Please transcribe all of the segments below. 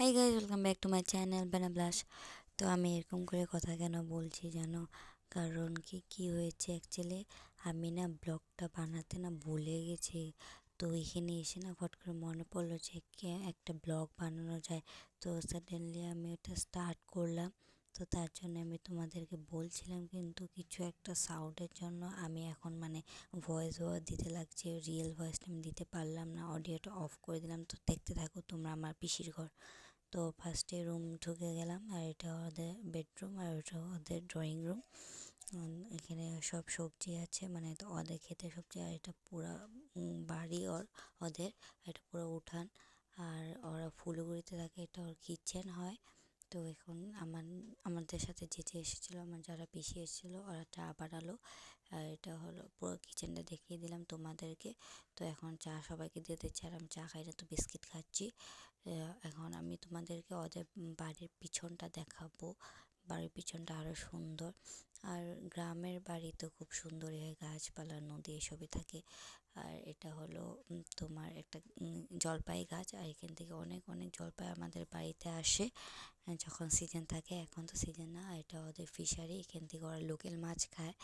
Hi guys, welcome back to my channel বানা blush. তো আমি এরকম করে কথা কেন বলছি জানো? কারণ কি হয়েছে অ্যাকচুয়ালি, আমি না ব্লগটা বানাতে না ভুলে গেছি। তো এখানে এসে না ফট করে মনে পড়লো যে একটা ব্লগ বানানো যায়। তো সাডেনলি আমি ওটা স্টার্ট করলাম। তো তার জন্য আমি তোমাদেরকে বলছিলাম, কিন্তু কিছু একটা সাউন্ডের জন্য আমি এখন ভয়েস ওভার দিতে লাগছে, রিয়েল ভয়েসটা আমি দিতে পারলাম না, অডিওটা অফ করে দিলাম। তো দেখতে থাকো তোমরা আমার পিসির ঘর। তো ফার্স্টে রুম ঢুকে গেলাম, আর এটা ওদের বেডরুম আর ওটা ওদের ড্রয়িং রুম। এখানে সব সবজি আছে, তো ওদের খেতে সবজি। আর এটা পুরো বাড়ি ওদের, এটা পুরো উঠান। আর ওরা ফুলগুড়িতে থাকে, এটা ওর কিচেন হয়। তো এখন আমাদের সাথে যে এসেছিলো, আমার যারা পিসি এসেছিলো, ওরা চা বানালো। আর এটা হলো পুরো কিচেনটা দেখিয়ে দিলাম তোমাদেরকে। তো এখন চা সবাইকে দিয়ে দিচ্ছি, আর আমি চা খাই না, তো বিস্কিট খাচ্ছি। এখন আমি তোমাদেরকে ওদের বাড়ির পিছনটা দেখাবো। বাড়ির পিছনটা আরও সুন্দর। আর গ্রামের বাড়ি তো খুব সুন্দরই হয়, গাছপালা নদী এসবই থাকে। আর এটা হলো তোমার একটা জলপাই গাছ। আর এখান থেকে অনেক অনেক জলপাই আমাদের বাড়িতে আসে যখন সিজন থাকে। এখন তো সিজন না। এটা ওদের ফিশারি, এখান থেকে ওরা লোকাল মাছ খায়,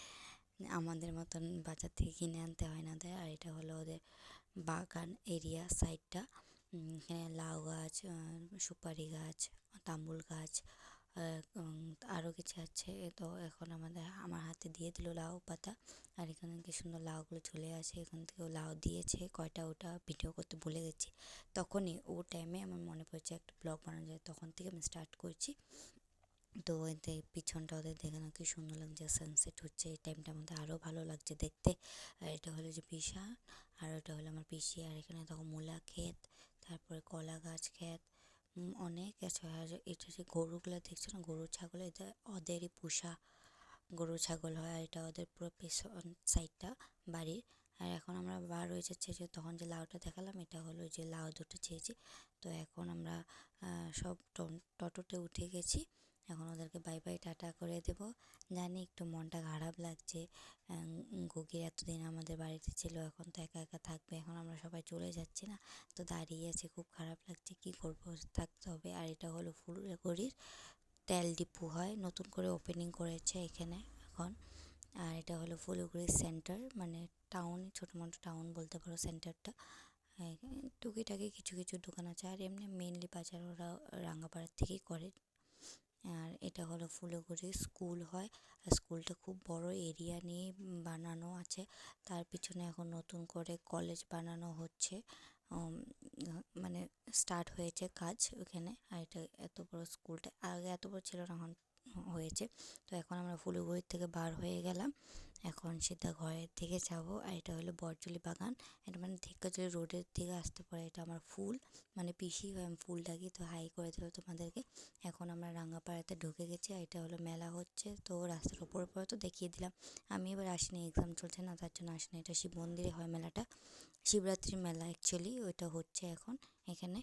আমাদের মতন বাজার থেকে কিনে আনতে হয় না দেয়। আর এটা হলো ওদের বাগান এরিয়া সাইডটা। এখানে লাউ গাছ, সুপারি গাছ, তামুল গাছ, আরও কিছু আছে। তো এখন আমার হাতে দিয়ে দিল লাউ পাতা। আর এখানে কি সুন্দর লাউগুলো চলে আসে, এখান থেকেও লাউ দিয়েছে কয়টা, ওটা ভিডিও করতে ভুলে গেছি। তখনই ও টাইমে আমার মনে পড়ছে একটা ব্লগ বানানো যায়, তখন থেকে আমি স্টার্ট করছি। তো এতে পিছনটা ওদের দেখে না কি সুন্দর লাগছে, সানসেট হচ্ছে এই টাইমটার মধ্যে, আরও ভালো লাগছে দেখতে। আর এটা হলো যে পিসা, আর ওটা হলো আমার পিসি। আর এখানে দেখো মূলা ক্ষেত, তারপরে কলা গাছ ক্ষেত, অনেক আছে। আর এটা যে গরুগুলো দেখছো না, গরু ছাগল, এটা ওদেরই পোষা গরু ছাগল হয়। আর এটা ওদের পুরো পেছন সাইডটা বাড়ির। আর এখন আমরা বার হয়ে যাচ্ছে, যে তখন যে লাউটা দেখালাম, এটা হলো যে লাউ দুটো চেয়েছি। তো এখন আমরা সব টোটোতে উঠে গেছি। এখন ওদেরকে বাই বাই টাটা করে দেব। জানি একটু মনটা খারাপ লাগছে, গুগি এতদিন আমাদের বাড়িতে ছিল, এখন তো একা একা থাকবে। এখন আমরা সবাই চলে যাচ্ছি না, তো দাঁড়িয়ে আছে, খুব খারাপ লাগছে, কি করব, থাকতে হবে। আর এটা হলো ফুলগুড়ির তেল ডিপো হয়, নতুন করে ওপেনিং করেছে এখানে এখন। আর এটা হলো ফুলগুড়ির সেন্টার, টাউন, ছোটো মোটো টাউন বলতে পারো সেন্টারটা। টুকিটাকি কিছু কিছু দোকান আছে, আর এমনি মেনলি বাজার ওরা রাঙ্গাপাড়ার থেকেই করে। আর এটা হলো ফুলগুড়ি স্কুল হয়। আর স্কুলটা খুব বড় এরিয়া নিয়ে বানানো আছে। তার পিছনে এখন নতুন করে কলেজ বানানো হচ্ছে, মানে স্টার্ট হয়েছে কাজ ওখানে। আর এটা এত বড় স্কুলটা আগে এত বড় ছিল না, এখন হয়েছে। তো এখন আমরা ফুলগুড়ির থেকে বার হয়ে গেলাম, এখন সেটা ঘরের থেকে যাবো। আর এটা হলো বরজলি বাগান, এটা ধিক্কাজলি রোডের থেকে আসতে পারে। এটা আমার ফুল, পিসি হয়, আমি ফুল ডাকি, তো হাই করে দিল তোমাদেরকে। এখন আমরা রাঙ্গাপাড়াতে ঢুকে গেছি। আর এটা হলো মেলা হচ্ছে, তো রাস্তার ওপরে পরে তো দেখিয়ে দিলাম। আমি এবার আসিনি, এক্সাম চলছে না, তার জন্য আসিনি। এটা শিব মন্দিরে হয় মেলাটা, শিবরাত্রির মেলা অ্যাকচুয়ালি ওইটা হচ্ছে এখন এখানে।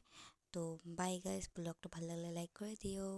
তো বাই গাইস, ব্লগটা ভালো লাগলে লাইক করে দিও।